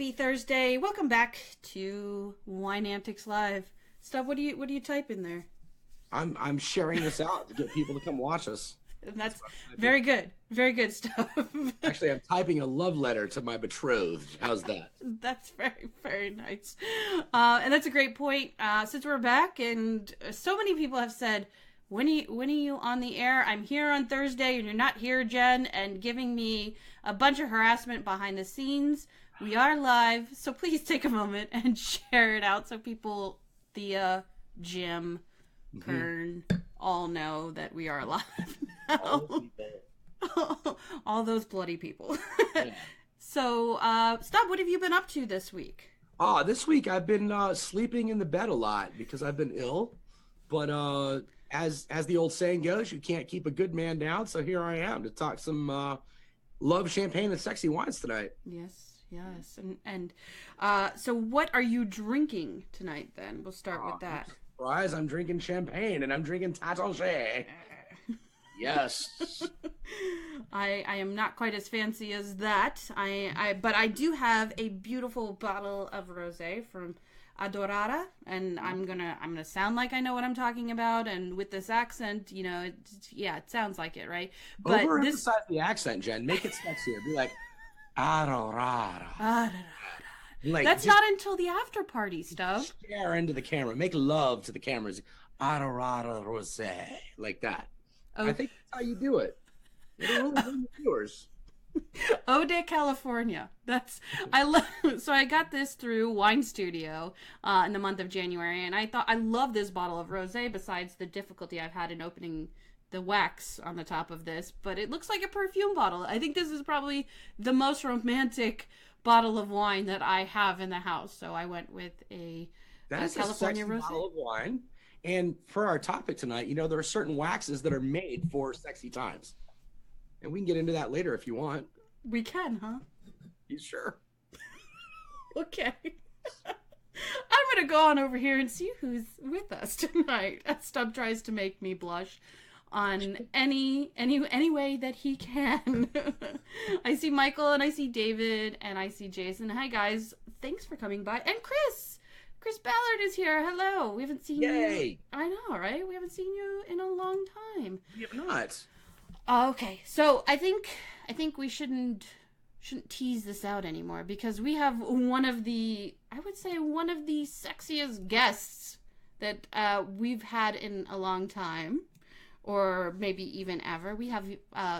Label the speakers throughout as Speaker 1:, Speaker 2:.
Speaker 1: Happy Thursday. Welcome back to Wine Antics Live. Stuff, what do you type in there?
Speaker 2: I'm sharing this out to get people to come watch us.
Speaker 1: And
Speaker 2: That's
Speaker 1: that's
Speaker 2: what I'm typing.
Speaker 1: very good. Very good stuff.
Speaker 2: Actually, I'm typing a love letter to my betrothed. How's that?
Speaker 1: That's very, very nice. And that's a great point. Since we're back, and so many people have said, when are you on the air? I'm here on Thursday, and you're not here, Jen, and giving me a bunch of harassment behind the scenes. We are live, so please take a moment and share it out so people, Thea, Jim,
Speaker 2: Hmm.
Speaker 1: Kern, all know that we are live
Speaker 2: All the
Speaker 1: now.
Speaker 2: people.
Speaker 1: All those bloody people.
Speaker 2: Yeah.
Speaker 1: So, Stub, what have you been up to this week?
Speaker 2: This week I've been sleeping in the bed a lot because I've been ill. But as the old saying goes, you can't keep a good man down. So here I am to talk some love, champagne, and sexy wines tonight.
Speaker 1: Yes, yes, so what are you drinking tonight? Then we'll start with
Speaker 2: No
Speaker 1: that.
Speaker 2: surprise, I'm drinking champagne and I'm drinking Tatange. Yes.
Speaker 1: I am not quite as fancy as that. But I do have a beautiful bottle of rosé from Adorada, and I'm gonna sound like I know what I'm talking about, and with this accent, it sounds like it, right? But this
Speaker 2: Overemphasize the accent, Jen. Make it sexier. Be like, Aurora. Like,
Speaker 1: that's
Speaker 2: just
Speaker 1: not until the after party stuff.
Speaker 2: stare into the camera. Make love to the cameras. Aurora Rose. Like that. I
Speaker 1: Oh,
Speaker 2: think that's how you do it. It'll really bring the viewers.
Speaker 1: Ode California. That's I love. So I got this through Wine Studio in the month of January, and I thought I love this bottle of rosé. Besides the difficulty I've had in opening the wax on the top of this, but it looks like a perfume bottle. I think this is probably the most romantic bottle of wine that I have in the house. So I went with
Speaker 2: That
Speaker 1: a
Speaker 2: is a
Speaker 1: California
Speaker 2: sexy
Speaker 1: rosé.
Speaker 2: bottle of wine. And for our topic tonight, there are certain waxes that are made for sexy times. And we can get into that later if you want.
Speaker 1: We can, huh?
Speaker 2: You sure?
Speaker 1: Okay. I'm gonna go on over here and see who's with us tonight. Stub tries to make me blush on any way that he can. I see Michael and I see David and I see Jason. Hi guys, thanks for coming by. And Chris Ballard is here. Hello. We haven't seen you.
Speaker 2: Yay!
Speaker 1: I know, right? We haven't seen you in a long time.
Speaker 2: We have not.
Speaker 1: Okay, so I think we shouldn't tease this out anymore because we have I would say one of the sexiest guests that we've had in a long time, or maybe even ever. We have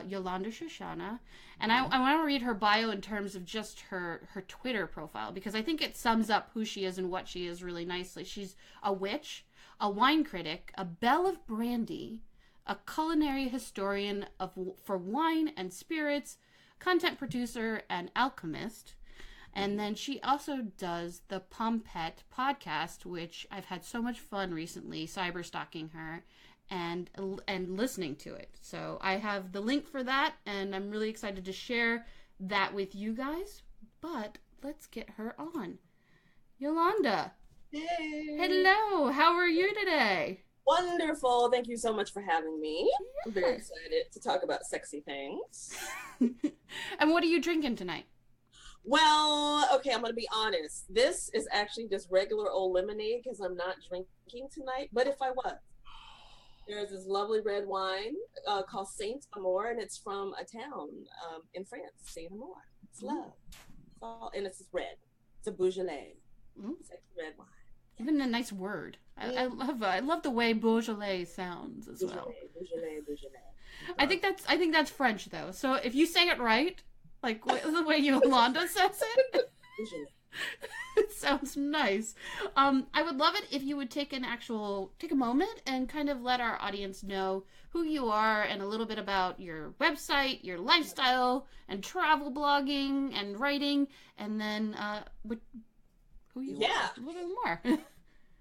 Speaker 1: Yolanda Shoshana, and I want to read her bio in terms of just her Twitter profile because I think it sums up who she is and what she is really nicely. She's a witch, a wine critic, a belle of brandy, a culinary historian for wine and spirits, content producer, and alchemist. And then she also does the Pompette podcast, which I've had so much fun recently cyber stalking her and listening to it. So I have the link for that, and I'm really excited to share that with you guys. But let's get her on. Yolanda,
Speaker 3: Hey,
Speaker 1: hello. How are you today?
Speaker 3: wonderful. Thank you so much for having me. I'm very excited to talk about sexy things.
Speaker 1: And what are you drinking tonight?
Speaker 3: Well, okay, I'm going to be honest. This is actually just regular old lemonade because I'm not drinking tonight. But if I was, there's this lovely red wine called Saint Amour, and it's from a town in France, Saint Amour. It's love. And it's red. It's a Beaujolais.
Speaker 1: Mm,
Speaker 3: It's like red wine.
Speaker 1: even a nice word. I love the way Beaujolais sounds as well.
Speaker 3: Beaujolais, Beaujolais.
Speaker 1: I think that's French though. So if you say it right, like the way Yolanda says it,
Speaker 3: Beaujolais.
Speaker 1: it sounds nice. I would love it if you would take a moment and kind of let our audience know who you are and a little bit about your website, your lifestyle, and travel blogging and writing, and then who you
Speaker 3: Yeah.
Speaker 1: are a little more.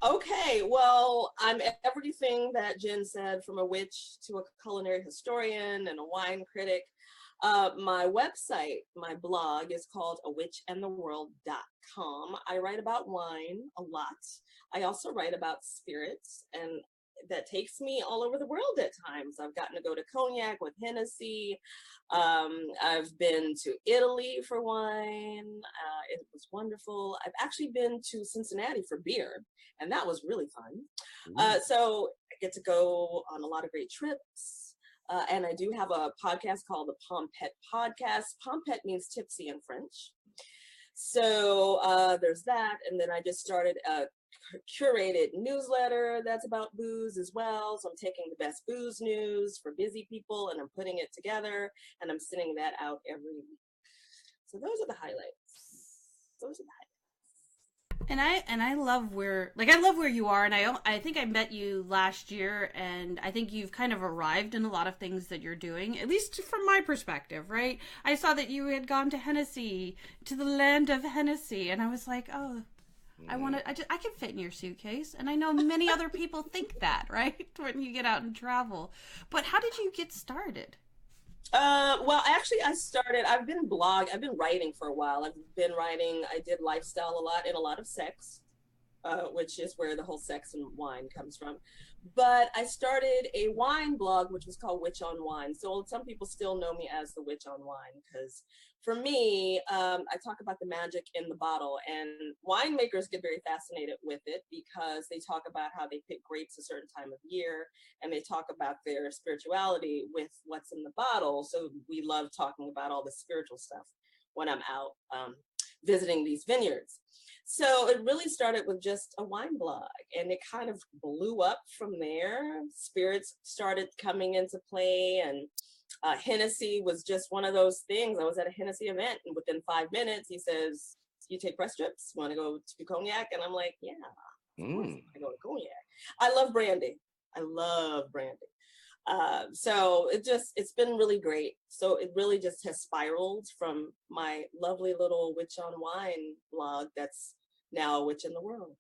Speaker 3: Okay, well, I'm everything that Jen said, from a witch to a culinary historian and a wine critic. My website, my blog is called awitchandtheworld.com. I write about wine a lot. I also write about spirits and that takes me all over the world at times. I've gotten to go to Cognac with Hennessy. I've been to Italy for wine. It was wonderful. I've actually been to Cincinnati for beer, and that was really fun. So I get to go on a lot of great trips. And I do have a podcast called the Pompette Podcast. Pompette means tipsy in French. So there's that. And then I just started a curated newsletter that's about booze as well. So I'm taking the best booze news for busy people and I'm putting it together and I'm sending that out every week. So those are the highlights.
Speaker 1: And I love where you are, and I think I met you last year, and I think you've kind of arrived in a lot of things that you're doing, at least from my perspective, right? I saw that you had gone to Hennessy, to the land of Hennessy, and I was like, oh, I can fit in your suitcase, and I know many other people think that, right? When you get out and travel. But how did you get started?
Speaker 3: Well, actually, I've been writing for a while. I did lifestyle a lot and a lot of sex, which is where the whole sex and wine comes from. But I started a wine blog, which was called Witch on Wine. So some people still know me as the Witch on Wine, because for me, I talk about the magic in the bottle, and winemakers get very fascinated with it because they talk about how they pick grapes a certain time of year, and they talk about their spirituality with what's in the bottle. So we love talking about all the spiritual stuff when I'm out visiting these vineyards. So it really started with just a wine blog, and it kind of blew up from there. Spirits started coming into play, and Hennessy was just one of those things. I was at a Hennessy event, and within 5 minutes, he says, "You take press trips? Want to go to Cognac?" And I'm like, "Yeah, of course I go to Cognac." I love brandy. So it's been really great. So it really just has spiraled from my lovely little Witch on Wine blog that's now a witch in the world.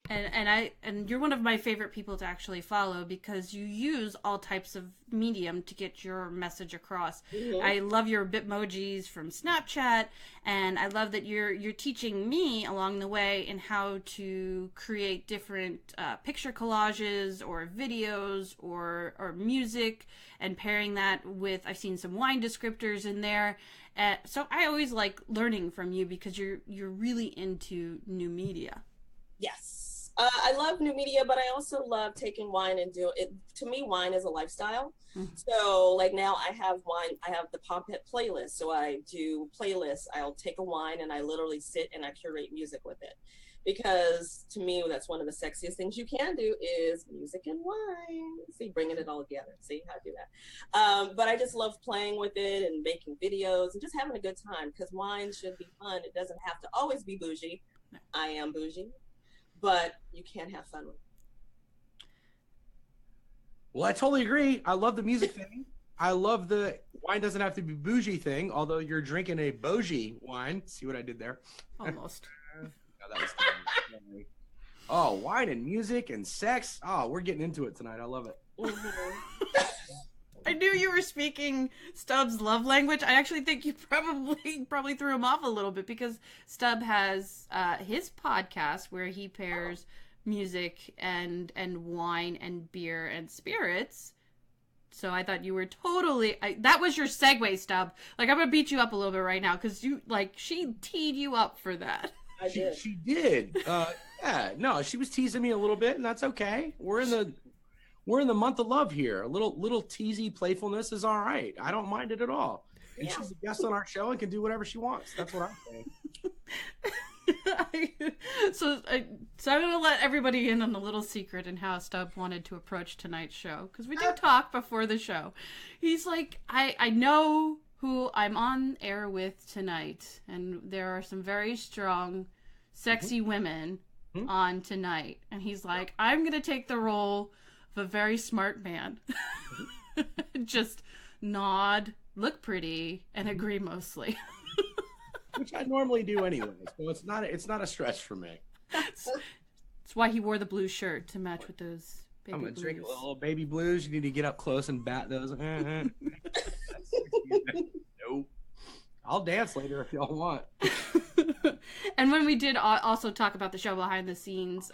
Speaker 1: And you're one of my favorite people to actually follow because you use all types of medium to get your message across. Mm-hmm. I love your Bitmojis from Snapchat, and I love that you're teaching me along the way in how to create different picture collages or videos or music, and pairing that with, I've seen some wine descriptors in there. So I always like learning from you because you're really into new media.
Speaker 3: Yes. I love new media, but I also love taking wine and do it. To me, wine is a lifestyle. Mm-hmm. So like now I have the Pompette playlist. So I do playlists. I'll take a wine and I literally sit and I curate music with it. Because to me, that's one of the sexiest things you can do is music and wine. See, bringing it all together. See how I do that. But I just love playing with it and making videos and just having a good time because wine should be fun. It doesn't have to always be bougie. I am bougie. But you can have fun with it.
Speaker 2: Well, I totally agree. I love the music thing. I love the wine doesn't have to be bougie thing, although you're drinking a bougie wine. See what I did there?
Speaker 1: Almost.
Speaker 2: No, that was oh, wine and music and sex. Oh, we're getting into it tonight. I love it.
Speaker 3: Mm-hmm.
Speaker 1: I knew you were speaking Stubbs' love language. I actually think you probably threw him off a little bit because Stubb has his podcast where he pairs music and wine and beer and spirits. So I thought you were totally... that was your segue, Stubb. Like, I'm going to beat you up a little bit right now because she teed you up for that.
Speaker 2: She did. Yeah, no, she was teasing me a little bit, and that's okay. We're in the month of love here. A little teasy playfulness is all right. I don't mind it at all. And she's a guest on our show and can do whatever she wants. That's what I'm saying.
Speaker 1: So I'm going to let everybody in on a little secret in how Stubb wanted to approach tonight's show. Because we do talk before the show. He's like, I know who I'm on air with tonight. And there are some very strong, sexy women on tonight. And he's like, I'm going to take the role a very smart man. Just nod, look pretty, and agree mostly.
Speaker 2: Which I normally do anyway, so it's not a stretch for me.
Speaker 1: That's why he wore the blue shirt to match with those baby
Speaker 2: I'm gonna
Speaker 1: blues.
Speaker 2: drink a little baby blues. You need to get up close and bat those. Nope. I'll dance later if y'all want.
Speaker 1: And when we did also talk about the show behind the scenes,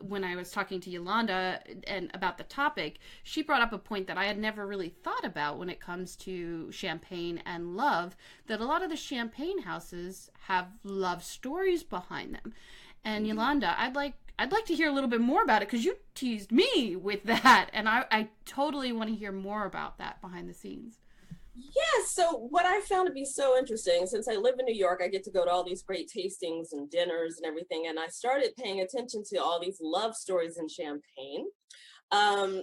Speaker 1: when I was talking to Yolanda and about the topic, she brought up a point that I had never really thought about when it comes to champagne and love, that a lot of the champagne houses have love stories behind them. And Yolanda, I'd like to hear a little bit more about it, because you teased me with that, and I totally want to hear more about that behind the scenes.
Speaker 3: Yes. So what I found to be so interesting, since I live in New York, I get to go to all these great tastings and dinners and everything. And I started paying attention to all these love stories in Champagne.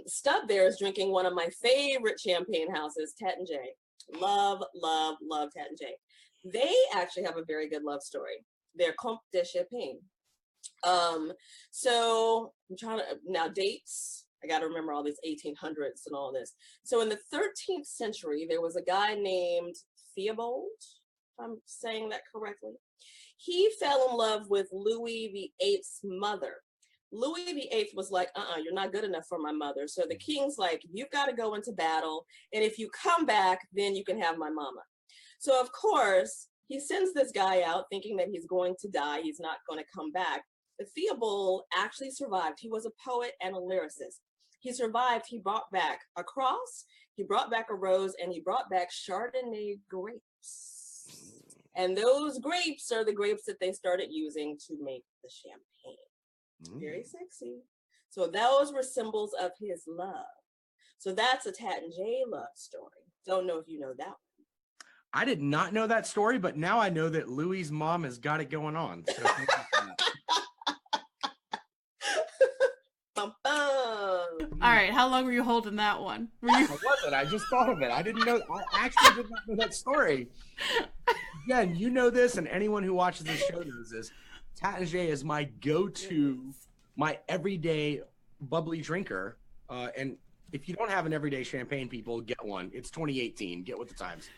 Speaker 3: Stub there is drinking one of my favorite champagne houses, Tat and Jay. Love, love, love Tat and Jay. They actually have a very good love story. They're Comte de Champagne. So I'm trying to, now dates. I got to remember all these 1800s and all this. So in the 13th century, there was a guy named Theobald, if I'm saying that correctly. He fell in love with Louis VIII's mother. Louis VIII was like, you're not good enough for my mother. So the king's like, you've got to go into battle. And if you come back, then you can have my mama. So of course, he sends this guy out thinking that he's going to die. He's not going to come back. But Theobald actually survived. He was a poet and a lyricist. He survived. He brought back a cross, he brought back a rose, and he brought back Chardonnay grapes. And those grapes are the grapes that they started using to make the champagne. Very sexy. So those were symbols of his love. So that's a Tat and Jay love story. Don't know if you know that one.
Speaker 2: I did not know that story, but now I know that Louis's mom has got it going on. So
Speaker 1: All right, how long were you holding that one?
Speaker 2: I wasn't. I just thought of it. I didn't know. I actually did not know that story. Again, you know this, and anyone who watches this show knows this. Tat and Jay is my go-to, my everyday bubbly drinker. And if you don't have an everyday champagne, people, get one. It's 2018. Get with the times.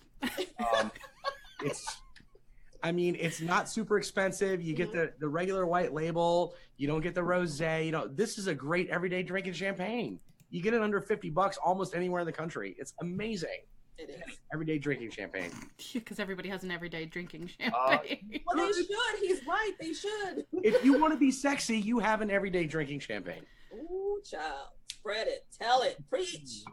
Speaker 2: It's not super expensive. You get the regular white label. You don't get the rosé. This is a great everyday drinking champagne. You get it under $50 almost anywhere in the country. It's amazing.
Speaker 3: It is.
Speaker 2: Everyday drinking champagne.
Speaker 1: Because everybody has an everyday drinking champagne.
Speaker 3: Well, they should. He's right. They should.
Speaker 2: If you want to be sexy, you have an everyday drinking champagne.
Speaker 3: Ooh, child. Spread it. Tell it. Preach.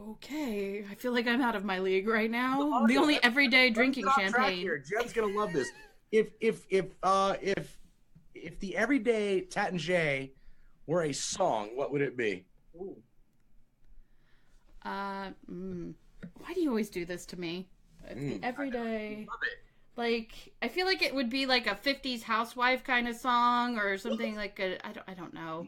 Speaker 1: Okay, I feel like I'm out of my league right now. The only everyday drinking champagne.
Speaker 2: Here. Jen's gonna love this. If the everyday Tat and Jay were a song, what would it be?
Speaker 3: Ooh.
Speaker 1: Why do you always do this to me? Everyday.
Speaker 2: Love it.
Speaker 1: Like, I feel like it would be like a 50s housewife kind of song, or something like I don't know.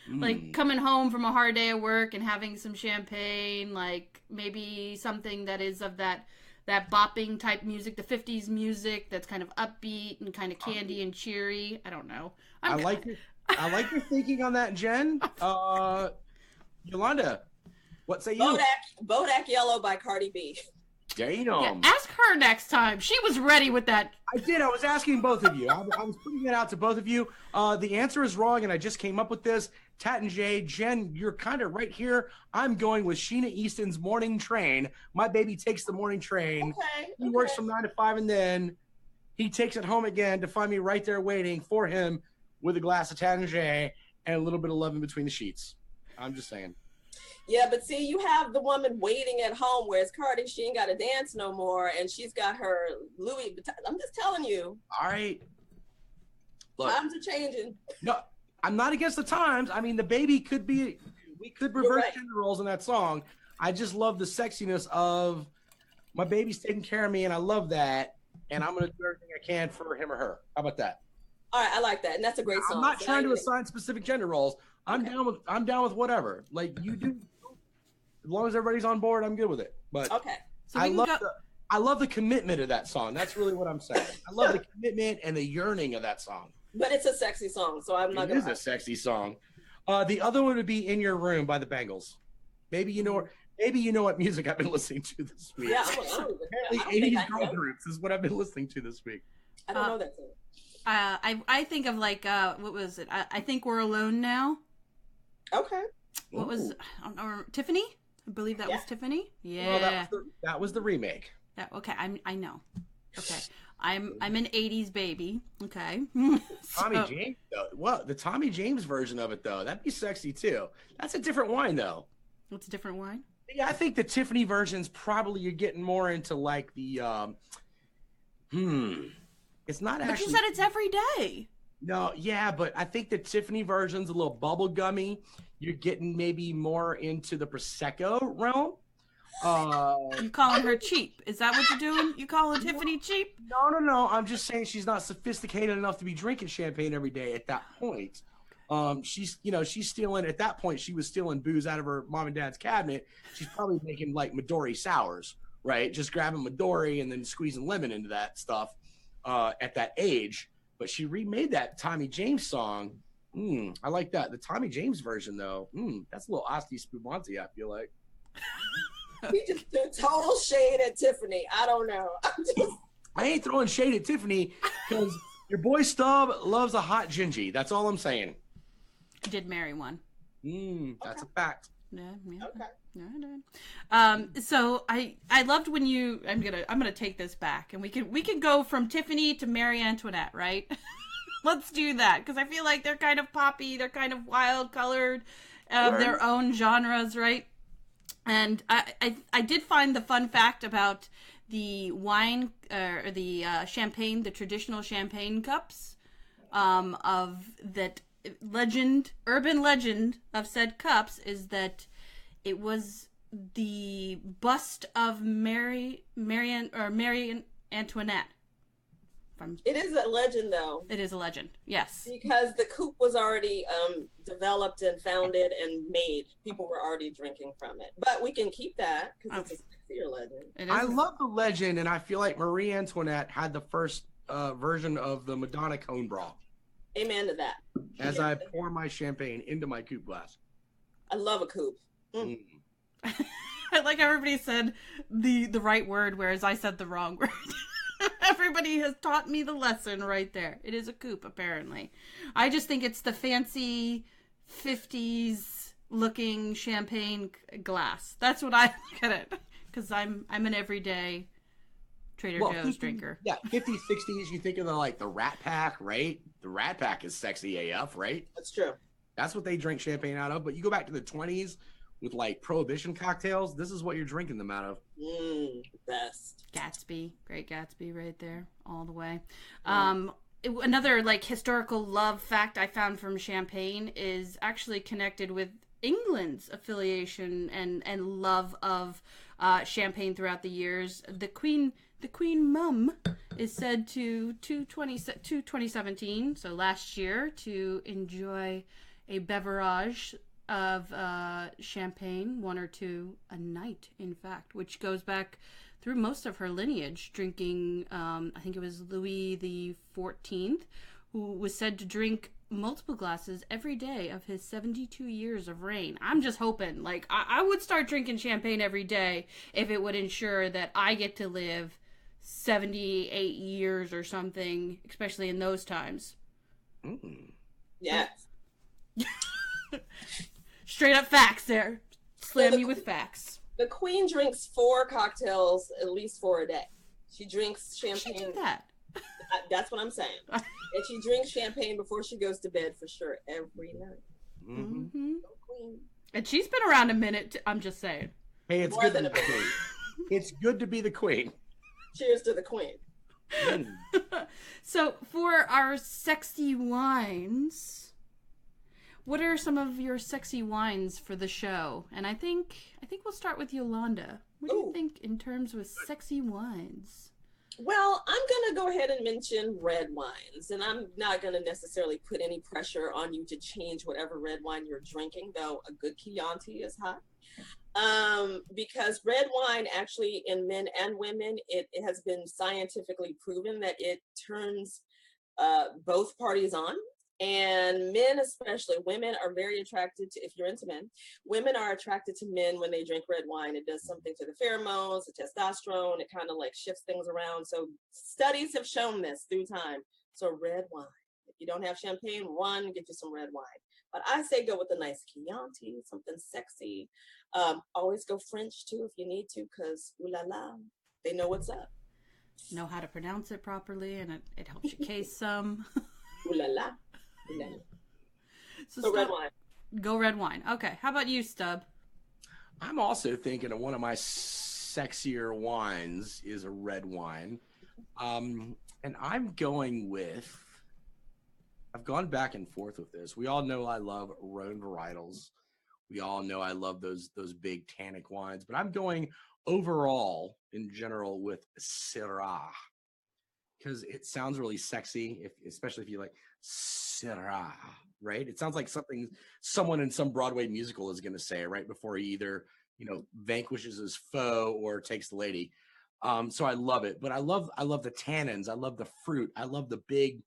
Speaker 1: Like coming home from a hard day of work and having some champagne, like maybe something that is of that bopping type music, the 50s music that's kind of upbeat and kind of candy and cheery. I don't know. I like your thinking on that, Jen. Yolanda, what say you?
Speaker 3: Bodak Yellow by Cardi B.
Speaker 2: Damn.
Speaker 1: Yeah, ask her next time. She was ready with that.
Speaker 2: I did. I was asking both of you. I was putting it out to both of you. The answer is wrong, and I just came up with this. Tat and Jay, Jen, you're kind of right here. I'm going with Sheena Easton's Morning Train. My baby takes the morning train.
Speaker 3: Okay.
Speaker 2: He works from 9 to 5, and then he takes it home again to find me right there waiting for him with a glass of Tat and Jay and a little bit of love in between the sheets. I'm just saying.
Speaker 3: Yeah, but see, you have the woman waiting at home, whereas Cardi, she ain't got to dance no more, and she's got her Louis. I'm just telling you.
Speaker 2: All right. Look,
Speaker 3: times are changing.
Speaker 2: No, I'm not against the times. I mean, the baby could be. We could reverse gender roles in that song. I just love the sexiness of my baby's taking care of me, and I love that. And I'm gonna do everything I can for him or her. How about that?
Speaker 3: All right, I like that, and that's a great song.
Speaker 2: I'm not trying to assign specific gender roles. I'm down with whatever. Like you do. As long as everybody's on board, I'm good with it. But
Speaker 3: okay,
Speaker 1: so
Speaker 2: I love the commitment of that song. That's really what I'm saying. I love the commitment and the yearning of that song.
Speaker 3: But it's a sexy song, so I'm not.
Speaker 2: It is a sexy song. The other one would be "In Your Room" by the Bangles. Maybe you know what music I've been listening to this week.
Speaker 3: Yeah,
Speaker 2: apparently 80s girl groups is what I've been listening to this week.
Speaker 3: I don't know that song.
Speaker 1: I think of like what was it? I think We're Alone Now.
Speaker 3: Okay.
Speaker 1: What was Tiffany? I believe that was Tiffany. Yeah.
Speaker 2: Well, that was the remake.
Speaker 1: Okay, I know. Okay. I'm an 80s baby. Okay.
Speaker 2: Tommy James, though. Well, the Tommy James version of it, though, that'd be sexy too. That's a different wine, though.
Speaker 1: What's a different wine?
Speaker 2: Yeah, I think the Tiffany version's probably you're getting more into like the It's not
Speaker 1: But
Speaker 2: actually.
Speaker 1: you said it's every day.
Speaker 2: No, yeah, but I think the Tiffany version's a little bubble gummy. You're getting maybe more into the Prosecco realm.
Speaker 1: You calling her cheap? Is that what you're doing? You calling Tiffany cheap?
Speaker 2: No. I'm just saying she's not sophisticated enough to be drinking champagne every day at that point. She's stealing at that point. She was stealing booze out of her mom and dad's cabinet. She's probably making like Midori sours, right? Just grabbing Midori and then squeezing lemon into that stuff at that age. But she remade that Tommy James song. I like that. The Tommy James version, though, that's a little Asti Spumante, I feel like.
Speaker 3: He just threw total shade at Tiffany. I don't know.
Speaker 2: I ain't throwing shade at Tiffany because your boy Stubb loves a hot gingy. That's all I'm saying.
Speaker 1: I did marry one.
Speaker 2: That's a fact.
Speaker 1: Yeah.
Speaker 3: Okay.
Speaker 1: So I loved when you. I'm gonna take this back, and we can go from Tiffany to Marie Antoinette, right? Let's do that because I feel like they're kind of poppy, they're kind of wild colored, their own genres, right? And I did find the fun fact about the wine or the champagne, the traditional champagne cups, of that urban legend of said cups is that it was the bust of Marie Antoinette.
Speaker 3: It is a legend, though.
Speaker 1: It is a legend, yes.
Speaker 3: Because the coupe was already developed and founded and made. People were already drinking from it. But we can keep that because it's a sexier legend.
Speaker 2: I love the legend, and I feel like Marie Antoinette had the first version of the Madonna cone bra.
Speaker 3: Amen to that.
Speaker 2: As I pour my champagne into my coupe glass.
Speaker 3: I love a coupe.
Speaker 1: I like how everybody said the right word, whereas I said the wrong word. Everybody has taught me the lesson right there. It is a coupe, apparently. I just think it's the fancy 50s looking champagne glass. That's what I look at it. Because I'm an everyday Trader Joe's drinker.
Speaker 2: Yeah, 50s, 60s, you think of the Rat Pack, right? The Rat Pack is sexy AF, right?
Speaker 3: That's true.
Speaker 2: That's what they drink champagne out of. But you go back to the 20s with like Prohibition cocktails, this is what you're drinking them out of.
Speaker 3: Best.
Speaker 1: Gatsby. Great Gatsby right there. All the way. Another like historical love fact I found from champagne is actually connected with England's affiliation and love of champagne throughout the years. The Queen Mum is said to 2017, so last year, to enjoy a beverage of champagne, one or two a night, in fact, which goes back through most of her lineage, drinking, I think it was Louis the 14th, who was said to drink multiple glasses every day of his 72 years of reign. I'm just hoping, like, I would start drinking champagne every day if it would ensure that I get to live 78 years or something, especially in those times.
Speaker 3: Yes.
Speaker 1: Straight up facts there. Slam you with facts.
Speaker 3: The Queen drinks 4 cocktails, at least 4 a day. She drinks champagne.
Speaker 1: She do that.
Speaker 3: That's what I'm saying. And she drinks champagne before she goes to bed for sure every night.
Speaker 1: Queen. And she's been around a minute. I'm just saying.
Speaker 2: Hey, it's good to be the queen. It's good to be the queen.
Speaker 3: Cheers to the queen.
Speaker 1: So for our sexy wines, what are some of your sexy wines for the show? And I think we'll start with Yolanda. What do you think in terms of sexy wines?
Speaker 3: Well, I'm going to go ahead and mention red wines, and I'm not going to necessarily put any pressure on you to change whatever red wine you're drinking, though a good Chianti is hot. Because red wine actually in men and women, it has been scientifically proven that it turns both parties on. And men, especially women, are very attracted to, if you're into men, women are attracted to men when they drink red wine. It does something to the pheromones, the testosterone. It kind of like shifts things around. So studies have shown this through time. So red wine. If you don't have champagne, get you some red wine. But I say go with a nice Chianti, something sexy. Always go French too if you need to, because ooh la la, they know what's up.
Speaker 1: know how to pronounce it properly, and it helps you case some.
Speaker 3: Ooh la la. Ooh la la.
Speaker 1: So
Speaker 3: red wine.
Speaker 1: Go red wine. Okay. How about you, Stub?
Speaker 2: I'm also thinking of one of my sexier wines is a red wine. And I've gone back and forth with this. We all know I love Rhone varietals. We all know I love those big tannic wines, but I'm going overall in general with Syrah because it sounds really sexy, especially if you like Syrah, right? It sounds like something someone in some Broadway musical is going to say right before he either, vanquishes his foe or takes the lady. So I love it, but I love the tannins. I love the fruit. I love the big,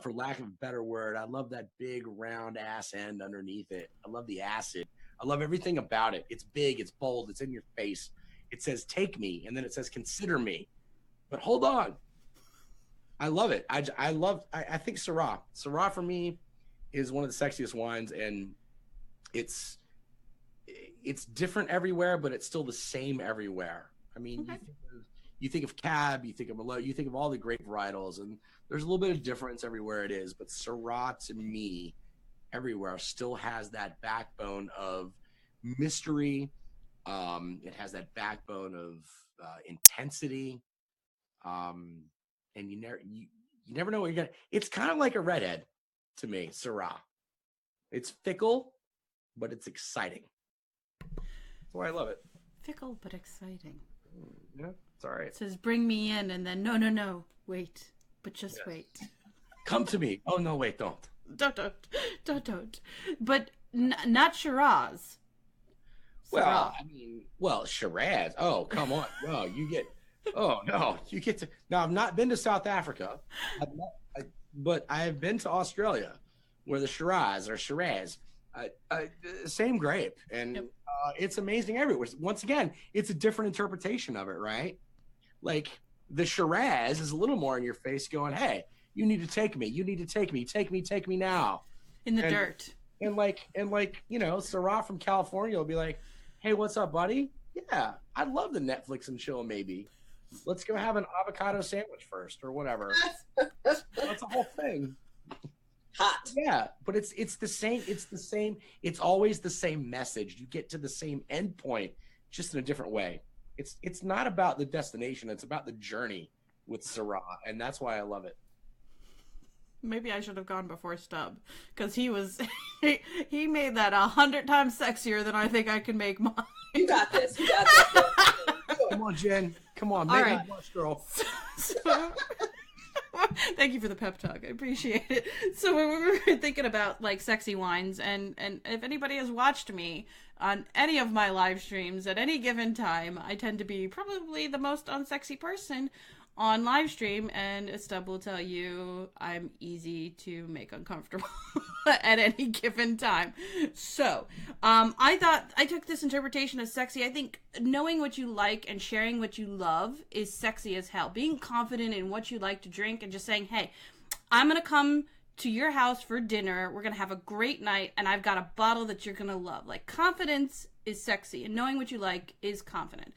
Speaker 2: for lack of a better word, I love that big round ass end underneath it. I love the acid. I love everything about it. It's big, it's bold, it's in your face. It says, take me. And then it says, consider me. But hold on. I love it. I think Syrah for me is one of the sexiest wines, and it's different everywhere, but it's still the same everywhere. I mean, okay. You think of Cab, you think of Merlot, you think of all the great varietals, and there's a little bit of difference everywhere it is, but Syrah to me everywhere still has that backbone of mystery. It has that backbone of intensity, and you never know what you're gonna. It's kind of like a redhead to me, Syrah. It's fickle, but it's exciting. That's why I love it.
Speaker 1: Fickle but exciting.
Speaker 2: Yeah, it's all right.
Speaker 1: It says, "Bring me in," and then no, wait, but just wait.
Speaker 2: Come to me. Oh no, wait, don't.
Speaker 1: Don't. But not Shiraz.
Speaker 2: Well, Shiraz. Oh, come on. No, you get. Oh no, you get to. Now I've not been to South Africa, but I have been to Australia, where the Shiraz or Shiraz, same grape, and it's amazing everywhere. Once again, it's a different interpretation of it, right? Like the Shiraz is a little more in your face, going, "Hey, you need to take me. You need to take me. Take me now."
Speaker 1: In the dirt.
Speaker 2: And Syrah from California will be like, "Hey, what's up, buddy? Yeah, I'd love the Netflix and chill. Maybe let's go have an avocado sandwich first, or whatever." That's a whole thing.
Speaker 3: Hot.
Speaker 2: Yeah, but it's the same. It's the same. It's always the same message. You get to the same end point, just in a different way. It's not about the destination. It's about the journey with Syrah, and that's why I love it.
Speaker 1: Maybe I should have gone before Stub, because he he made that 100 times sexier than I think I can make mine.
Speaker 3: You got this.
Speaker 2: Come on, Jen. Come on,
Speaker 1: make
Speaker 2: it blush, girl.
Speaker 1: Thank you for the pep talk. I appreciate it. So when we were thinking about like sexy wines, and if anybody has watched me on any of my live streams at any given time, I tend to be probably the most unsexy person on live stream, and Stub will tell you I'm easy to make uncomfortable at any given time. So I thought I took this interpretation as sexy. I think knowing what you like and sharing what you love is sexy as hell. Being confident in what you like to drink and just saying, hey, I'm gonna come to your house for dinner, we're gonna have a great night, and I've got a bottle that you're gonna love. Like, confidence is sexy, and knowing what you like is confident.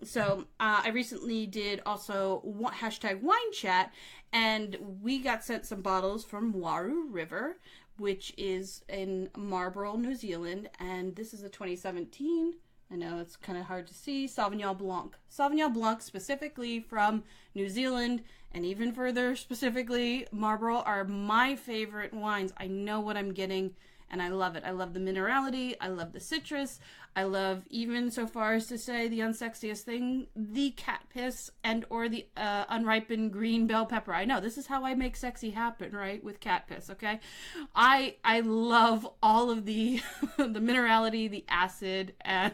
Speaker 1: So I recently did also hashtag wine chat, and we got sent some bottles from Waru River, which is in Marlborough, New Zealand, and this is a 2017. I know it's kind of hard to see. Sauvignon Blanc. Sauvignon Blanc specifically from New Zealand, and even further specifically, Marlborough, are my favorite wines. I know what I'm getting, and I love it. I love the minerality. I love the citrus. I love, even so far as to say the unsexiest thing, the cat piss and or the unripened green bell pepper. I know, this is how I make sexy happen, right? With cat piss, okay? I love all of the the minerality, the acid, and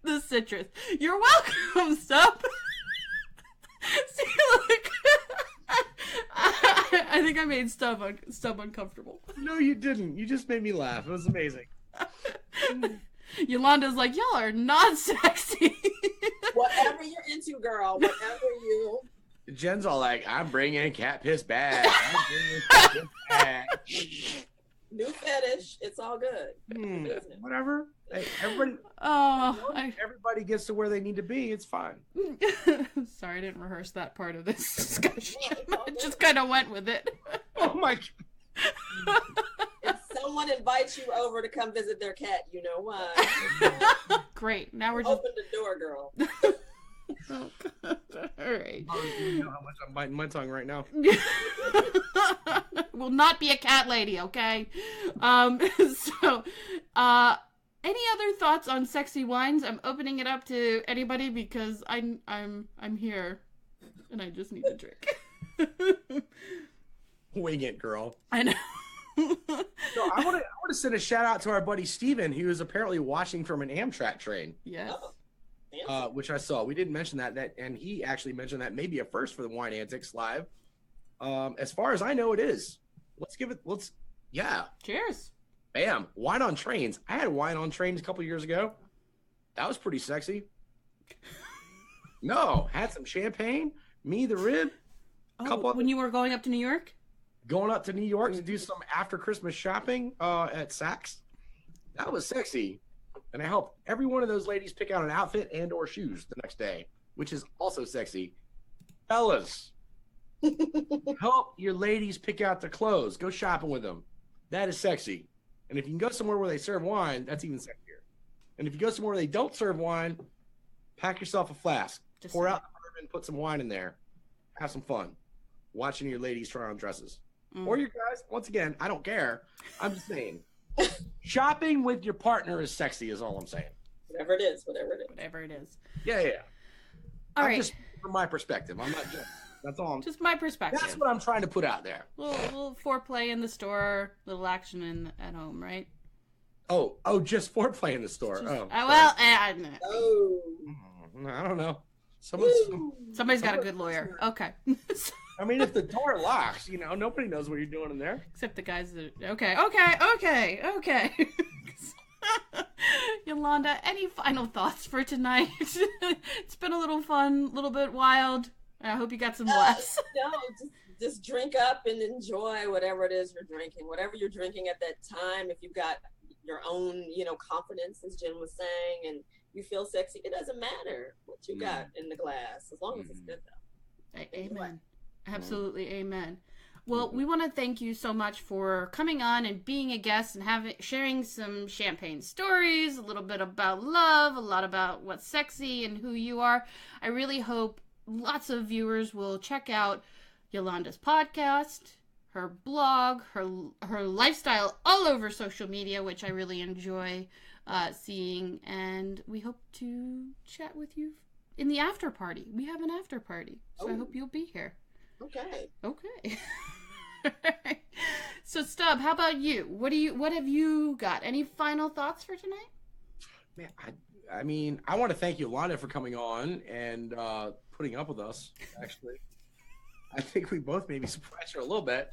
Speaker 1: the citrus. You're welcome, Stub. See, look. I think I made Stub uncomfortable.
Speaker 2: No, you didn't. You just made me laugh. It was amazing.
Speaker 1: Yolanda's like, y'all are not sexy.
Speaker 3: Whatever you're into, girl. Whatever you.
Speaker 2: Jen's all like, I'm bringing cat piss back. I'm bringing cat piss back.
Speaker 3: New fetish. It's all good. Business.
Speaker 2: Whatever. Hey, everybody.
Speaker 1: Oh,
Speaker 2: Everybody gets to where they need to be. It's fine.
Speaker 1: Sorry, I didn't rehearse that part of this discussion.
Speaker 3: Yeah, it's all
Speaker 1: I
Speaker 3: good.
Speaker 1: just kind of went with it.
Speaker 2: Oh my.
Speaker 3: If someone invites you over to come visit their cat, you know why.
Speaker 1: Great. Now we're just.
Speaker 3: Open the door, girl.
Speaker 1: Oh, God. All right.
Speaker 2: You know how much I'm biting my tongue right now.
Speaker 1: Will not be a cat lady, okay? So, any other thoughts on sexy wines? I'm opening it up to anybody because I'm here, and I just need a drink.
Speaker 2: Wing it, girl.
Speaker 1: I know.
Speaker 2: So I want to send a shout out to our buddy Steven, who is apparently watching from an Amtrak train.
Speaker 1: Yes.
Speaker 3: Oh,
Speaker 2: Which I saw. We didn't mention that, and he actually mentioned that maybe a first for the Wine Antics live. As far as I know, it is. Yeah.
Speaker 1: Cheers.
Speaker 2: Bam. Wine on trains. I had wine on trains a couple years ago. That was pretty sexy. No, had some champagne, me the rib.
Speaker 1: When you were going up to New York?
Speaker 2: Going up to New York to do some after Christmas shopping at Saks. That was sexy. And I helped every one of those ladies pick out an outfit and or shoes the next day, which is also sexy. Fellas, help your ladies pick out their clothes. Go shopping with them. That is sexy. And if you can go somewhere where they serve wine, that's even sexier. And if you go somewhere where they don't serve wine, pack yourself a flask. Pour out the bourbon, put some wine in there. Have some fun. Watching your ladies try on dresses. Or your guys. Once again, I don't care. I'm just saying. Shopping with your partner is sexy, is all I'm saying.
Speaker 3: whatever it is.
Speaker 1: Whatever it is.
Speaker 2: Yeah.
Speaker 1: All right.
Speaker 2: Just from my perspective. I'm not just. That's all.
Speaker 1: Just my perspective.
Speaker 2: That's what I'm trying to put out there.
Speaker 1: Little foreplay in the store, little action at home, right?
Speaker 2: Oh, just foreplay in the store.
Speaker 1: No.
Speaker 2: I don't know.
Speaker 1: Somebody's got a good lawyer. Okay.
Speaker 2: I mean, if the door locks, nobody knows what you're doing in there.
Speaker 1: Except the guys that. Okay. Yolanda, any final thoughts for tonight? It's been a little fun, a little bit wild. I hope you got some laughs.
Speaker 3: No, just drink up and enjoy whatever it is you're drinking. Whatever you're drinking at that time, if you've got your own, confidence, as Jen was saying, and you feel sexy, it doesn't matter what you got in the glass, as long as it's good, though.
Speaker 1: Amen. Absolutely, amen. Well, we want to thank you so much for coming on and being a guest and sharing some champagne stories, a little bit about love, a lot about what's sexy and who you are. I really hope lots of viewers will check out Yolanda's podcast, her blog, her lifestyle all over social media, which I really enjoy seeing. And we hope to chat with you in the after party. We have an after party, so I hope you'll be here.
Speaker 3: Okay.
Speaker 1: So Stub, how about you? What have you got? Any final thoughts for tonight?
Speaker 2: Man, I mean, I want to thank Yolanda for coming on and putting up with us, actually. I think we both maybe surprised her a little bit.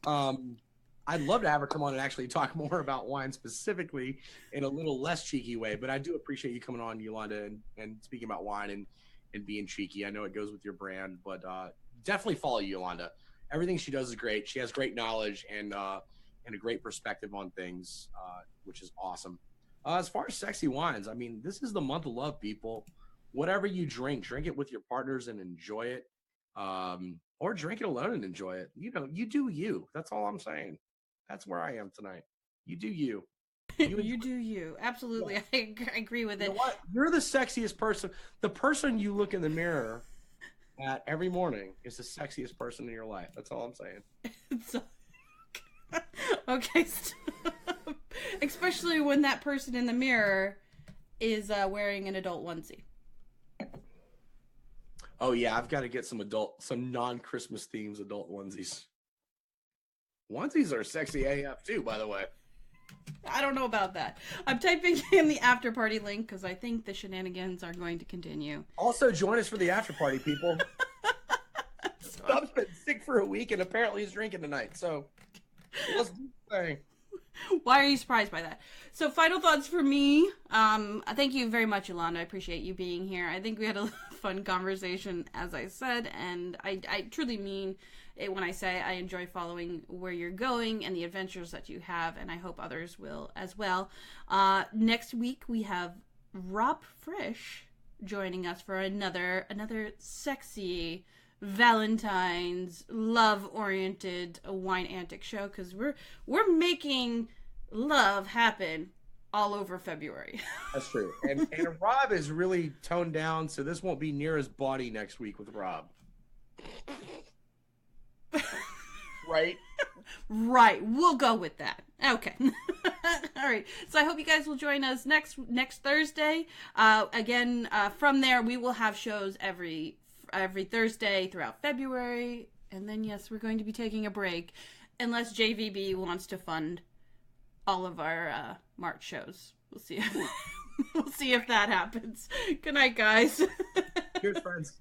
Speaker 2: I'd love to have her come on and actually talk more about wine specifically in a little less cheeky way, but I do appreciate you coming on, Yolanda, and speaking about wine and being cheeky. I know it goes with your brand, but definitely follow Yolanda. Everything she does is great. She has great knowledge and a great perspective on things, which is awesome. As far as sexy wines, I mean, this is the month of love, people. Whatever you drink it with your partners and enjoy it, or drink it alone and enjoy it. You do you. That's all I'm saying. That's where I am tonight. You do you.
Speaker 1: You do you. Absolutely. I agree with it.
Speaker 2: You know what? You're the sexiest person. The person you look in the mirror at every morning is the sexiest person in your life. That's all I'm saying.
Speaker 1: Okay. Especially when that person in the mirror is wearing an adult onesie.
Speaker 2: Oh yeah, I've got to get some non-Christmas themes adult onesies. Onesies are sexy AF too, by the way.
Speaker 1: I don't know about that. I'm typing in the after party link because I think the shenanigans are going to continue.
Speaker 2: Also, join us for the after party, people. Stubb's been sick for a week and apparently he's drinking tonight. So let's do the thing.
Speaker 1: Why are you surprised by that? So final thoughts for me. Thank you very much, Yolanda. I appreciate you being here. I think we had a fun conversation, as I said, and I truly mean when I say I enjoy following where you're going and the adventures that you have, and I hope others will as well. Next week we have Rob Frisch joining us for another sexy Valentine's love-oriented wine antic show, because we're making love happen all over February.
Speaker 2: That's true. And Rob is really toned down, so this won't be near as bawdy next week with Rob. Right?
Speaker 1: Right. We'll go with that. Okay. All right. So I hope you guys will join us next Thursday. Again, from there, we will have shows every Thursday throughout February. And then, yes, we're going to be taking a break unless JVB wants to fund all of our March shows. We'll see. We'll see if that happens. Good night, guys.
Speaker 2: Cheers, friends.